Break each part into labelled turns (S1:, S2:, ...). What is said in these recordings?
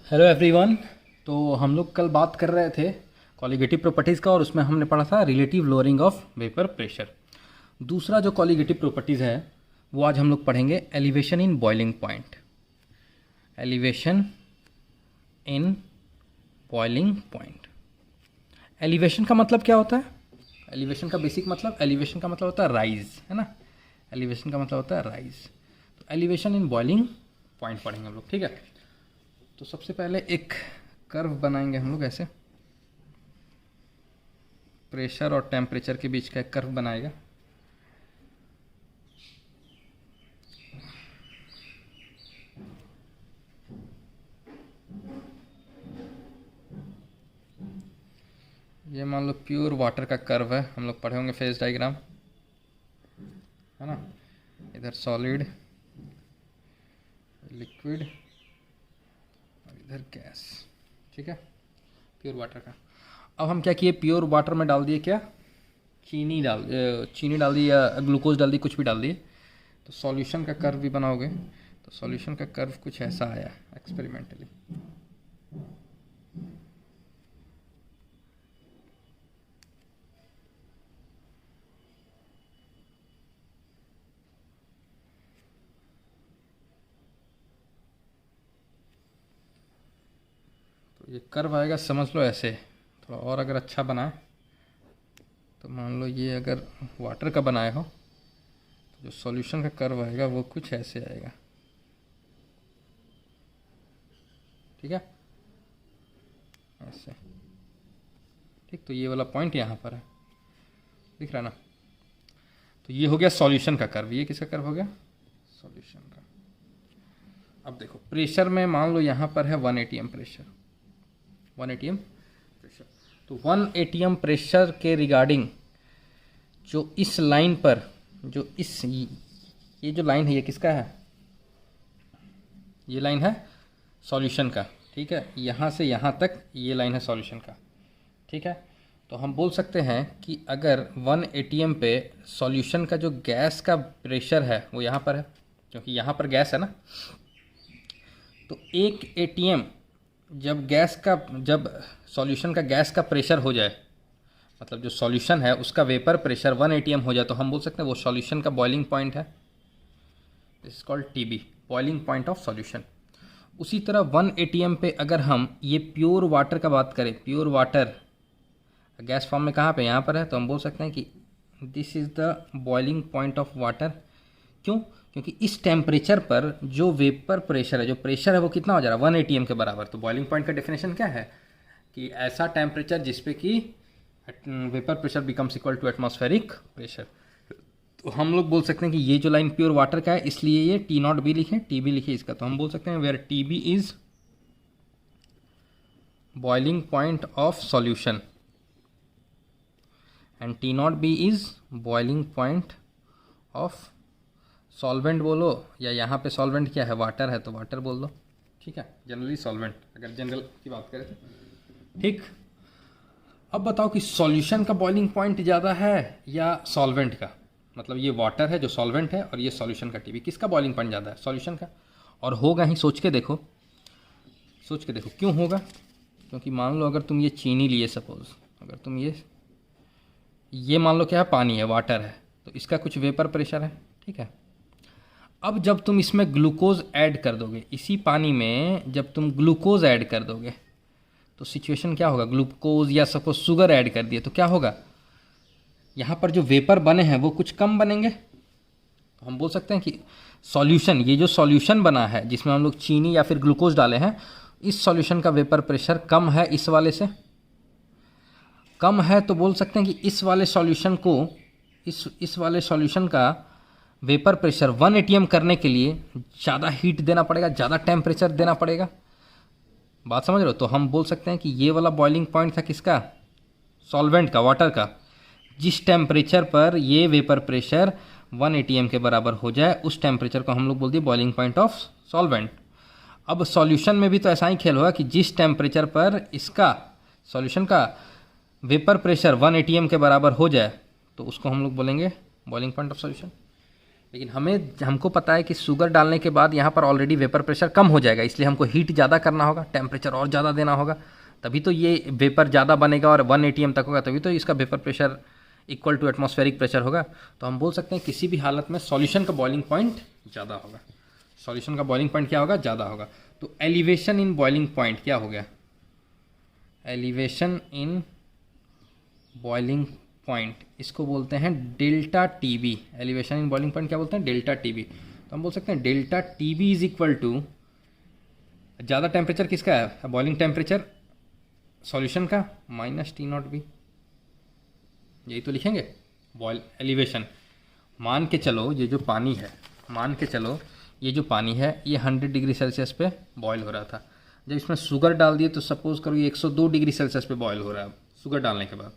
S1: Hello everyone. तो हम लोग कल बात कर रहे थे कॉलिगेटिव प्रॉपर्टीज़ का और उसमें हमने पढ़ा था relative lowering of vapour pressure. दूसरा जो कॉलिगेटिव प्रॉपर्टीज़ है वो आज हम लोग पढ़ेंगे elevation in boiling point. Elevation in boiling point. Elevation का मतलब क्या होता है? एलिवेशन का बेसिक मतलब, एलिवेशन का मतलब होता है राइज, है ना। एलिवेशन का मतलब होता है राइज। तो एलिवेशन इन बॉइलिंग पॉइंट पढ़ेंगे हम लोग, ठीक है। तो सबसे पहले एक कर्व बनाएंगे हम लोग ऐसे, प्रेशर और टेम्परेचर के बीच का एक कर्व बनाएगा। ये मान लो प्योर वाटर का कर्व है, हम लोग पढ़े होंगे फेज डायग्राम, है ना। इधर सॉलिड, लिक्विड और इधर गैस, ठीक है, प्योर वाटर का। अब हम क्या किए, प्योर वाटर में डाल दिए क्या, चीनी डाल दी या ग्लूकोज डाल दी, कुछ भी डाल दिए। तो सॉल्यूशन का कर्व भी बनाओगे तो सॉल्यूशन का कर्व कुछ ऐसा आया एक्सपेरिमेंटली। तो ये कर्व आएगा, समझ लो ऐसे। थोड़ा और अगर अच्छा बनाए तो मान लो ये अगर वाटर का बनाए हो तो जो सॉल्यूशन का कर्व आएगा वो कुछ ऐसे आएगा, ठीक है, ऐसे। ठीक, तो ये वाला पॉइंट यहाँ पर है, दिख रहा ना। तो ये हो गया सॉल्यूशन का कर्व। ये किसका कर्व हो गया? सॉल्यूशन का। अब देखो प्रेशर में मान लो यहाँ पर है 1 atm प्रेशर, 1 atm प्रेशर। तो 1 atm प्रेशर के रिगार्डिंग जो इस लाइन पर, जो इस ये जो लाइन है ये किसका है? ये लाइन है सॉल्यूशन का, ठीक है। यहाँ से यहाँ तक ये लाइन है सॉल्यूशन का, ठीक है। तो हम बोल सकते हैं कि अगर 1 atm पे सॉल्यूशन का जो गैस का प्रेशर है वो यहाँ पर है, क्योंकि यहाँ पर गैस है ना। तो 1 atm जब सॉल्यूशन का गैस का प्रेशर हो जाए, मतलब जो सॉल्यूशन है उसका वेपर प्रेशर 1 atm हो जाए, तो हम बोल सकते हैं वो सॉल्यूशन का बॉइलिंग पॉइंट है। This is called TB, boiling point of solution. उसी तरह 1 atm पे अगर हम ये प्योर वाटर का बात करें, प्योर वाटर गैस फॉर्म में कहाँ पे? यहाँ पर है, तो हम बोल सकते हैं कि this is the boiling point of water. क्यों? क्योंकि इस टेम्परेचर पर जो वेपर प्रेशर है, जो प्रेशर है वो कितना हो जा रहा है? 1 atm के बराबर। तो बॉइलिंग पॉइंट का डेफिनेशन क्या है कि ऐसा टेम्परेचर जिसपे कि vapour pressure becomes equal to atmospheric pressure. तो हम लोग बोल सकते हैं कि ये जो लाइन प्योर वाटर का है इसलिए ये T0 भी लिखें, टी बी लिखिए इसका। तो हम बोल सकते हैं where T B is boiling point of solution and T0 B is boiling point of solvent बोलो, या यहाँ पे सॉल्वेंट क्या है? वाटर है, तो वाटर बोल दो, ठीक है। जनरली सॉल्वेंट, अगर जनरल की बात करें तो, ठीक। अब बताओ कि सॉल्यूशन का बॉइलिंग पॉइंट ज़्यादा है या सॉल्वेंट का? मतलब ये वाटर है जो सॉल्वेंट है और ये सॉल्यूशन का टीबी, किसका बॉइलिंग पॉइंट ज़्यादा है? सॉल्यूशन का। और होगा ही, सोच के देखो, सोच के देखो क्यों होगा। क्योंकि मान लो अगर तुम ये चीनी लिए, सपोज अगर तुम ये मान लो क्या है, पानी है, वाटर है, तो इसका कुछ वेपर प्रेशर है, ठीक है। अब जब तुम इसमें ग्लूकोज ऐड कर दोगे, इसी पानी में जब तुम ग्लूकोज ऐड कर दोगे तो सिचुएशन क्या होगा? ग्लूकोज या सपोज शुगर ऐड कर दिए तो क्या होगा? यहाँ पर जो वेपर बने हैं वो कुछ कम बनेंगे। तो हम बोल सकते हैं कि सॉल्यूशन, ये जो सॉल्यूशन बना है जिसमें हम लोग चीनी या फिर ग्लूकोज डाले हैं, इस सॉल्यूशन का वेपर प्रेशर कम है इस वाले से, कम है। तो बोल सकते हैं कि इस वाले सॉल्यूशन को, इस वाले सॉल्यूशन का वेपर प्रेशर 1 atm करने के लिए ज़्यादा हीट देना पड़ेगा, ज़्यादा टेम्परेचर देना पड़ेगा। बात समझ रहे हो? तो हम बोल सकते हैं कि ये वाला बॉइलिंग पॉइंट था किसका? सॉल्वेंट का, वाटर का। जिस टेम्परेचर पर ये वेपर प्रेशर 1 atm के बराबर हो जाए उस टेम्परेचर को हम लोग बोल दिए बॉइलिंग पॉइंट ऑफ सॉल्वेंट। अब सॉल्यूशन में भी तो ऐसा ही खेल होगा कि जिस टेम्परेचर पर इसका सॉल्यूशन का वेपर प्रेशर 1 atm के बराबर हो जाए तो उसको हम लोग बोलेंगे बॉइलिंग पॉइंट ऑफ सॉल्यूशन। लेकिन हमको पता है कि शुगर डालने के बाद यहाँ पर ऑलरेडी वेपर प्रेशर कम हो जाएगा, इसलिए हमको हीट ज़्यादा करना होगा, टेम्परेचर और ज़्यादा देना होगा, तभी तो ये वेपर ज़्यादा बनेगा और 1 atm तक होगा, तभी तो इसका vapour pressure equal to atmospheric pressure होगा। तो हम बोल सकते हैं किसी भी हालत में सॉल्यूशन का बॉइलिंग पॉइंट ज़्यादा होगा। सॉल्यूशन का बॉइलिंग पॉइंट क्या होगा? ज़्यादा होगा। तो एलिवेशन इन बॉइलिंग पॉइंट क्या हो गया? एलिवेशन इन बॉइलिंग पॉइंट, इसको बोलते हैं delta TB. Elevation in boiling point क्या बोलते हैं? Delta TB. तो हम बोल सकते हैं delta TB is equal to, ज़्यादा टेम्परेचर किसका है? बॉइलिंग टेम्परेचर सॉल्यूशन का माइनस T0B, यही तो लिखेंगे। बॉयल एलिवेशन, मान के चलो ये जो पानी है, मान के चलो ये जो पानी है ये 100 डिग्री सेल्सियस पे बॉयल हो रहा था। जब इसमें शुगर डाल दिए तो सपोज करो ये 102 डिग्री सेल्सियस पे बॉयल हो रहा है शुगर डालने के बाद।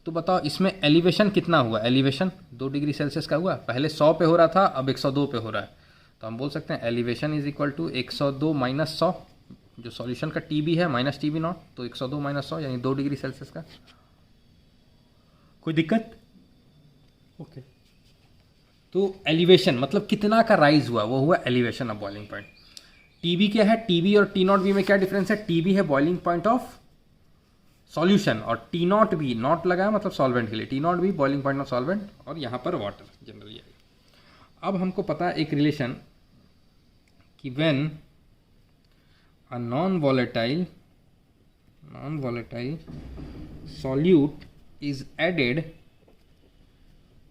S1: तो बताओ इसमें एलिवेशन कितना हुआ? एलिवेशन 2 डिग्री सेल्सियस का हुआ। पहले 100 पे हो रहा था, अब 102 पे हो रहा है। तो हम बोल सकते हैं elevation is equal to 102 minus 100, जो सॉल्यूशन का TB है माइनस TB0, तो 102 माइनस 100 यानी 2 डिग्री सेल्सियस का। कोई दिक्कत? ओके। तो एलिवेशन मतलब कितना का राइज हुआ, वो हुआ elevation of boiling point. TB क्या है? TB और T0B में क्या डिफरेंस है? TB है बॉइलिंग पॉइंट ऑफ सॉल्यूशन और T0B, नॉट लगा है मतलब सॉल्वेंट के लिए, T0B boiling point of solvent और यहाँ पर वाटर जनरली है। अब हमको पता है एक रिलेशन कि when a non volatile solute is added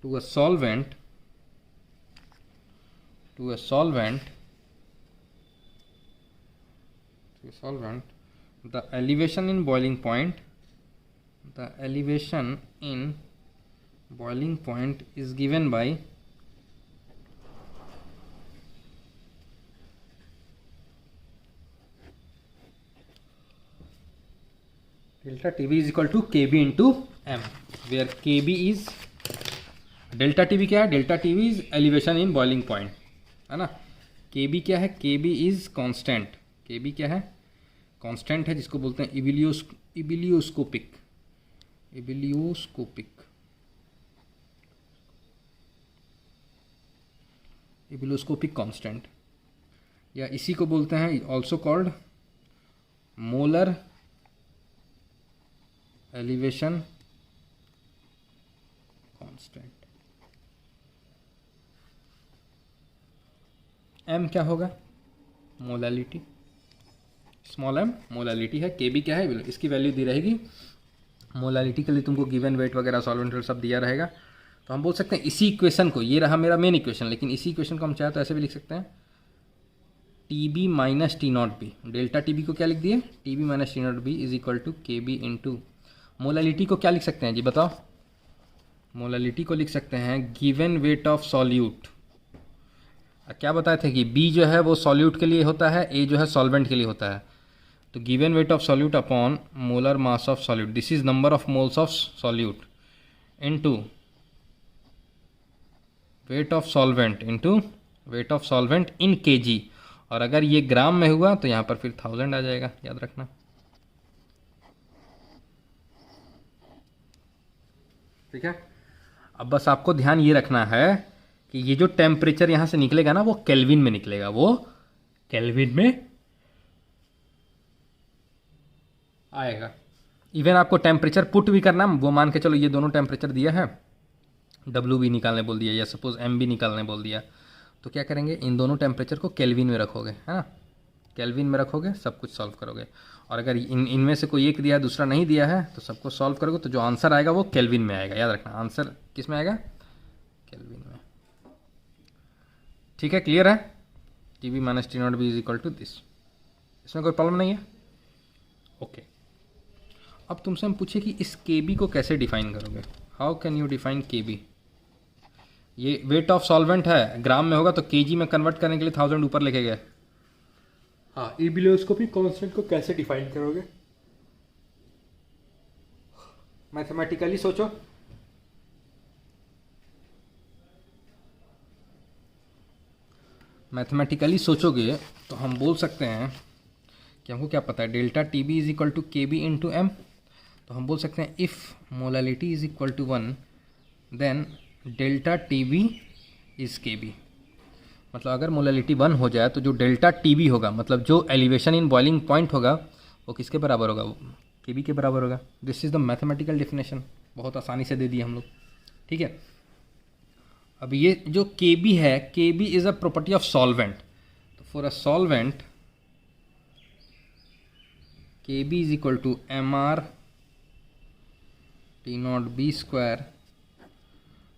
S1: to a solvent, the elevation in boiling point is given by delta TB is equal to KB into M, where KB is delta TB क्या है? Delta TB is elevation in boiling point, है ना। KB क्या है? KB is constant. KB क्या है? Constant है, जिसको बोलते हैं इबिलियोस्कोपिक कांस्टेंट, या इसी को बोलते हैं also called molar elevation constant. M क्या होगा? मोलालिटी, स्मॉल m मोलालिटी है। KB क्या है? इसकी वैल्यू दी रहेगी। मोलालिटी के लिए तुमको गिवन वेट वगैरह सॉल्वेंट सब दिया रहेगा। तो हम बोल सकते हैं इसी इक्वेशन को, ये रहा मेरा मेन इक्वेशन, लेकिन इसी इक्वेशन को हम चाहे तो ऐसे भी लिख सकते हैं TB minus T0B। Delta TB को क्या लिख दिए? TB minus T0B is equal to KB into molality को क्या लिख सकते हैं जी बताओ? मोलालिटी को लिख सकते हैं गिवन वेट ऑफ सॉल्यूट। क्या बताए थे कि B जो है वो सॉल्यूट के लिए होता है, A जो है सॉल्वेंट के लिए होता है। तो given weight of solute upon molar mass of solute, this is number of moles of solute into wait of solvent in kg। और अगर ये ग्राम में हुआ तो यहाँ पर फिर 1000 आ जाएगा, याद रखना। ठीक है। अब बस आपको ध्यान ये रखना है कि ये जो टेम्परेचर यहाँ से निकलेगा ना, वो केल्विन में निकलेगा, वो केल्विन में आएगा। इवन आपको टेम्परेचर पुट भी करना, वो मान के चलो ये दोनों टेम्परेचर दिया है, W भी निकालने बोल दिया या सपोज M भी निकालने बोल दिया, तो क्या करेंगे? इन दोनों टेम्परेचर को केल्विन में रखोगे, है ना। केल्विन में रखोगे, सब कुछ सॉल्व करोगे। और अगर इनमें से कोई एक दिया है दूसरा नहीं दिया है तो सबको सॉल्व करोगे, तो जो आंसर आएगा वो केल्विन में आएगा। याद रखना, आंसर किस में आएगा? केल्विन में। ठीक है, क्लियर है? TB minus T0B is equal to this. इसमें कोई प्रॉब्लम नहीं है? ओके। अब तुमसे हम पूछे कि इस KB को कैसे डिफाइन करोगे? How can you define KB? ये वेट ऑफ सॉल्वेंट है, ग्राम में होगा तो kg में कन्वर्ट करने के लिए 1000 ऊपर लिखे गए। हाँ, इबिलियोस्कोपिक कांस्टेंट को कैसे डिफाइन करोगे? मैथमेटिकली सोचो। मैथमेटिकली सोचोगे तो हम बोल सकते हैं कि हमको क्या पता है, delta TB is equal to KB into M। तो हम बोल सकते हैं if molality is equal to 1 then delta TB is K B. मतलब अगर मोलैलिटी 1 हो जाए तो जो डेल्टा टी बी होगा, मतलब जो एलिवेशन इन बॉइलिंग पॉइंट होगा, वो किसके बराबर होगा? के बी के बराबर होगा। This is the mathematical definition, बहुत आसानी से दे दिए हम लोग। ठीक है, अब ये जो के बी है, K B is a property of solvent. तो for a solvent K B is equal to M R T naught B square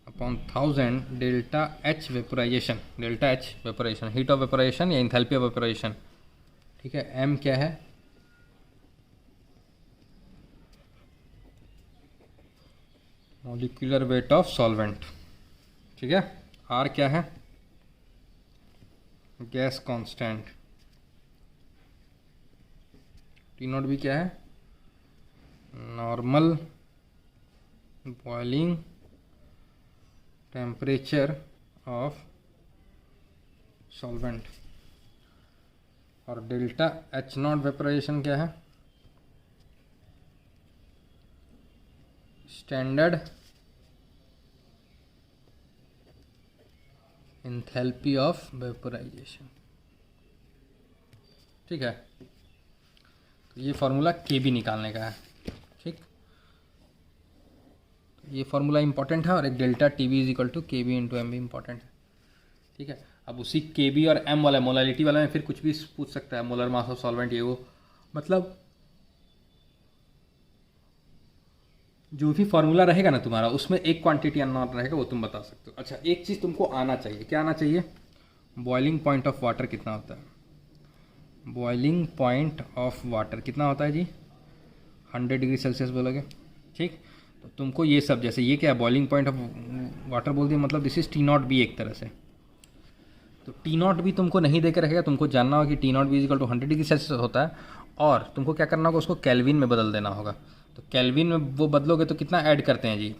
S1: upon 1000 delta H vaporisation, delta H vaporisation, heat of vaporisation या enthalpy of vaporisation. ठीक है, M क्या है? Molecular weight of solvent. ठीक है, are क्या है? Gas constant. T not भी क्या है? Normal boiling temperature of solvent. और डेल्टा एच नॉट वेपोराइजेशन क्या है? Standard enthalpy of vaporisation. ठीक है, तो ये फार्मूला के बी निकालने का है। ठीक, ये फार्मूला इंपॉर्टेंट है, और एक delta T B is equal to K B into M भी इंपॉर्टेंट है। ठीक है, अब उसी के बी और एम वाला मोलैलिटी वाला में फिर कुछ भी पूछ सकता है, मोलर मास ऑफ सॉल्वेंट, ये वो, मतलब जो भी फार्मूला रहेगा ना तुम्हारा, उसमें एक क्वांटिटी अननोन रहेगा, वो तुम बता सकते हो। अच्छा, एक चीज़ तुमको आना चाहिए, क्या आना चाहिए? बॉइलिंग पॉइंट ऑफ वाटर कितना होता है? बॉइलिंग पॉइंट ऑफ वाटर कितना होता है जी? 100 डिग्री सेल्सियस बोलोगे। ठीक, तो तुमको ये सब, जैसे ये क्या है, बॉइलिंग पॉइंट ऑफ वाटर बोल दिया, मतलब this is T naught B एक तरह से। तो टी नॉट भी तुमको नहीं देकर रखेगा, तुमको जानना होगा कि T naught B is equal to 100 degree Celsius होता है, और तुमको क्या करना होगा, उसको केल्विन में बदल देना होगा। तो केल्विन में वो बदलोगे तो कितना ऐड करते हैं जी?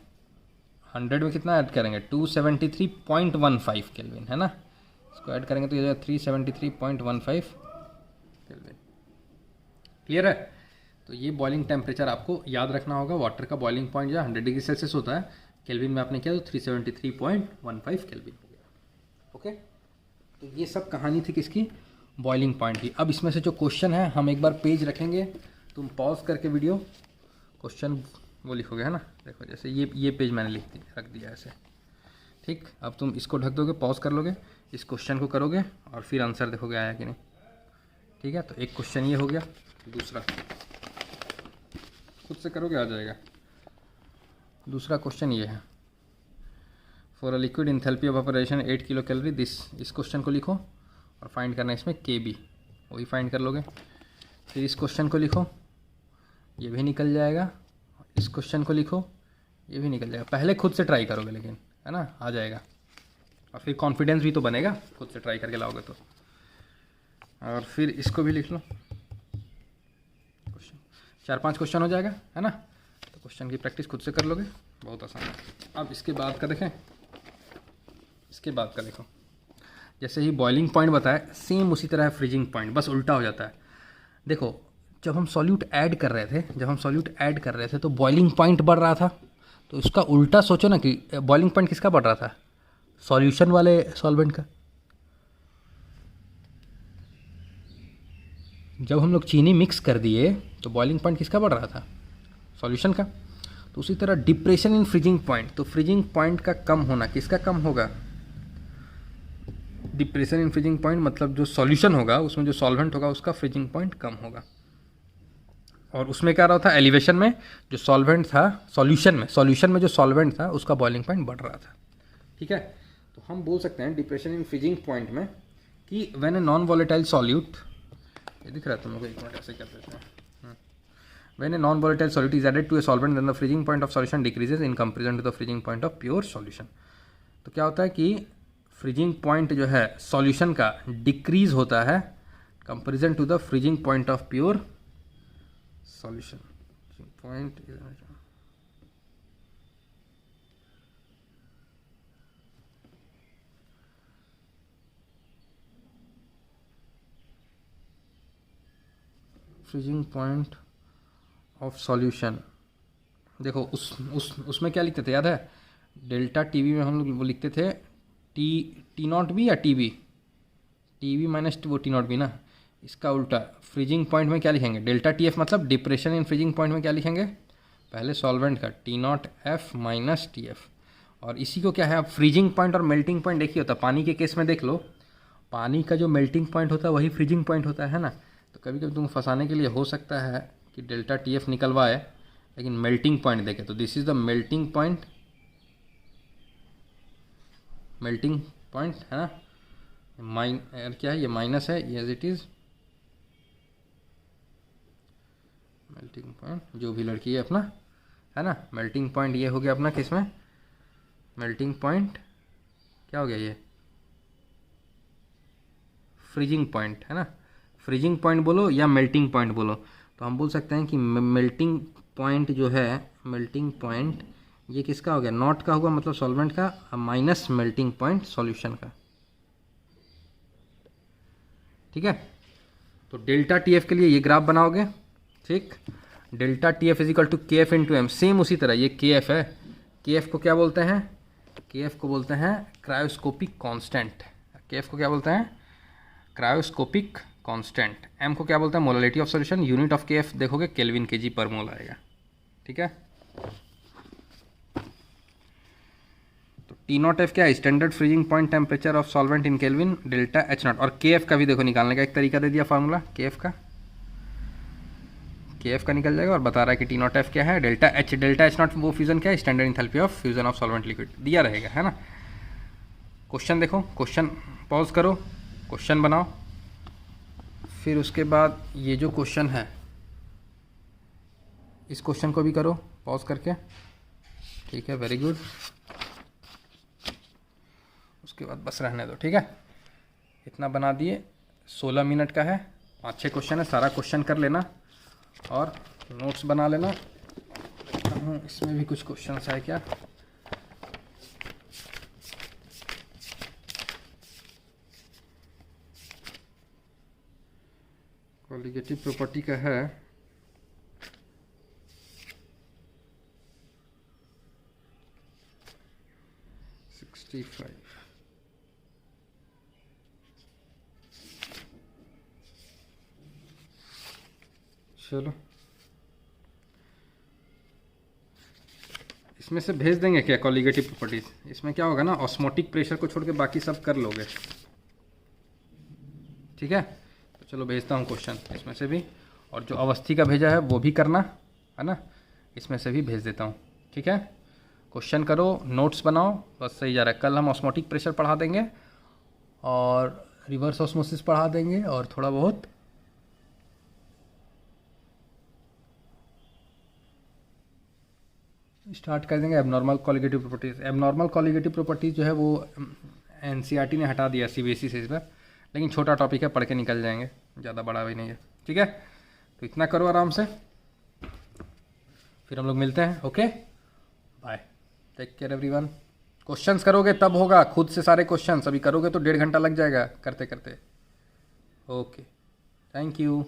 S1: 100 में कितना ऐड करेंगे? 273.15 केल्विन, है ना। इसको ऐड करेंगे तो ये 373.15 केल्विन। क्लियर है? तो ये बॉइलिंग टेम्परेचर आपको याद रखना होगा। वाटर का बॉइलिंग पॉइंट जो है 100 डिग्री सेल्सियस होता है, केल्विन में आपने किया तो 373.15 केल्विन हो गया। ओके, तो ये सब कहानी थी किसकी? बॉइलिंग पॉइंट की। अब इसमें से जो क्वेश्चन है, हम एक बार पेज रखेंगे, तुम पॉज करके वीडियो क्वेश्चन वो लिखोगे, है ना। देखो जैसे ये पेज मैंने रख दिया ऐसे। ठीक, अब तुम इसको ढक दोगे, पॉज कर लोगे, इस क्वेश्चन को करोगे और फिर आंसर देखोगे आया कि नहीं। ठीक है, तो एक क्वेश्चन ये हो गया, दूसरा खुद से करोगे आ जाएगा। दूसरा क्वेश्चन ये है, for a liquid enthalpy of operation 8 kilo calorie this. इस क्वेश्चन को लिखो और फाइंड करना है इसमें के बी, वही फाइंड कर लोगे। फिर इस क्वेश्चन को लिखो, ये भी निकल जाएगा। इस क्वेश्चन को लिखो, ये भी निकल जाएगा। पहले खुद से ट्राई करोगे लेकिन, है ना, आ जाएगा। और फिर कॉन्फिडेंस भी तो बनेगा, खुद से ट्राई करके लाओगे तो। और फिर इसको भी लिख लो, क्वेश्चन 4-5 क्वेश्चन हो जाएगा, है ना। तो क्वेश्चन की प्रैक्टिस खुद से कर लोगे, बहुत आसान है। अब इसके बाद का देखें, इसके बाद का देखो, जैसे ही बॉइलिंग पॉइंट बताया, सेम उसी तरह फ्रीजिंग पॉइंट, बस उल्टा हो जाता है। देखो, जब हम सॉल्यूट ऐड कर रहे थे तो बॉइलिंग पॉइंट बढ़ रहा था, तो इसका उल्टा सोचो ना कि बॉइलिंग पॉइंट किसका बढ़ रहा था? सॉल्यूशन वाले सॉल्वेंट का। जब हम लोग चीनी मिक्स कर दिए तो बॉइलिंग पॉइंट किसका बढ़ रहा था? सॉल्यूशन का। तो उसी तरह डिप्रेशन इन फ्रीजिंग पॉइंट, तो फ्रीजिंग पॉइंट का कम होना किसका कम होगा? डिप्रेशन इन फ्रीजिंग पॉइंट, मतलब जो सॉल्यूशन होगा उसमें जो सॉल्वेंट होगा उसका फ्रीजिंग पॉइंट कम होगा। और उसमें क्या रहा था? एलिवेशन में जो सॉल्वेंट था, सॉल्यूशन में जो सॉल्वेंट था उसका बॉइलिंग पॉइंट बढ़ रहा था। ठीक है, तो हम बोल सकते हैं डिप्रेशन इन फ्रीजिंग पॉइंट में कि when a non volatile solute, ये दिख रहा है तुम लोग, एक मिनट ऐसे कर देते हैं। When a non volatile solute is added to a solvent then the freezing point of solution decreases in comparison to the freezing point of pure solution. तो क्या होता है कि फ्रीजिंग पॉइंट जो है सॉल्यूशन का डिक्रीज होता है comparison to the freezing point of pure solution. Point freezing point of solution, देखो उसमें क्या लिखते थे याद है? डेल्टा टीवी में हम लोग वो लिखते थे टी नॉट बी या टी बी माइनस वो टी नॉट बी ना, इसका उल्टा फ्रीजिंग पॉइंट में क्या लिखेंगे, डेल्टा टी एफ मतलब डिप्रेशन इन फ्रीजिंग पॉइंट में क्या लिखेंगे, पहले सॉल्वेंट का T not F minus T F, और इसी को क्या है अब फ्रीजिंग पॉइंट और मेल्टिंग पॉइंट देखिए होता है। पानी के केस में देख लो, पानी का जो मेल्टिंग पॉइंट होता है वही फ्रीजिंग पॉइंट होता है ना। तो कभी कभी तुम फंसाने के लिए हो सकता है कि डेल्टा टी एफ निकलवाए लेकिन मेल्टिंग पॉइंट देखे, तो this is the melting point, melting point है ना, क्या है ये माइनस है, as it is melting point, जो भी लड़की है अपना है ना, मेल्टिंग पॉइंट ये हो गया अपना किस में, मेल्टिंग पॉइंट क्या हो गया ये, फ्रीजिंग पॉइंट है ना, फ्रीजिंग पॉइंट बोलो या मेल्टिंग पॉइंट बोलो, तो हम बोल सकते हैं कि मेल्टिंग पॉइंट जो है, मेल्टिंग पॉइंट ये किसका हो गया, नॉट का होगा मतलब सॉल्वेंट का, माइनस मेल्टिंग पॉइंट सॉल्यूशन का, ठीक है। तो डेल्टा टी एफ के लिए ये ग्राफ बनाओगे, ठीक, delta T F is equal to K F into M, same उसी तरह ये के एफ है, के एफ को क्या बोलते हैं, के एफ को बोलते हैं क्रायोस्कोपिक कांस्टेंट, के एफ को क्या बोलते हैं क्रायोस्कोपिक कांस्टेंट, एम को क्या बोलते हैं molarity of solution, unit of के एफ देखोगे केल्विन के जी पर मोल आएगा, ठीक है। तो टी नॉट एफ क्या है, standard freezing point temperature of solvent in kelvin, delta H not, और के एफ का भी देखो निकालने का एक तरीका दे दिया फार्मूला, के एफ का निकल जाएगा, और बता रहा है कि टी नॉट एफ क्या है, डेल्टा एच नॉट वो फ्यूजन क्या है, standard enthalpy of fusion of solvent liquid दिया रहेगा, है ना। क्वेश्चन देखो, क्वेश्चन पॉज करो, क्वेश्चन बनाओ, फिर उसके बाद ये जो क्वेश्चन है इस क्वेश्चन को भी करो पॉज करके, ठीक है, वेरी गुड। उसके बाद बस रहने दो, ठीक है, इतना बना दिए, 16 मिनट का है, 5-6 क्वेश्चन है, सारा क्वेश्चन कर लेना और नोट्स बना लेना। इसमें भी कुछ क्वेश्चन है क्या, कॉलिगेटिव प्रॉपर्टी का है, चलो इसमें से भेज देंगे क्या कॉलिगेटिव प्रॉपर्टीज, इसमें क्या होगा ना, ऑस्मोटिक प्रेशर को छोड़ के बाकी सब कर लोगे, ठीक है। तो चलो भेजता हूँ क्वेश्चन इसमें से भी, और जो अवस्थी का भेजा है वो भी करना है ना, इसमें से भी भेज देता हूँ, ठीक है। क्वेश्चन करो, नोट्स बनाओ, बस सही जा रहा है। कल हम ऑस्मोटिक प्रेशर पढ़ा देंगे और रिवर्स ऑस्मोसिस पढ़ा देंगे और थोड़ा बहुत स्टार्ट कर देंगे abnormal colligative properties. Abnormal colligative properties जो है वो एनसीईआरटी ने हटा दिया सीबीएसई से इस बार, लेकिन छोटा टॉपिक है, पढ़ के निकल जाएंगे, ज़्यादा बड़ा भी नहीं है, ठीक है। तो इतना करो आराम से, फिर हम लोग मिलते हैं, okay bye, take care everyone. Questions करोगे तब होगा, खुद से सारे क्वेश्चंस अभी करोगे तो 1.5 घंटा लग जाएगा करते करते, ओके, थैंक यू।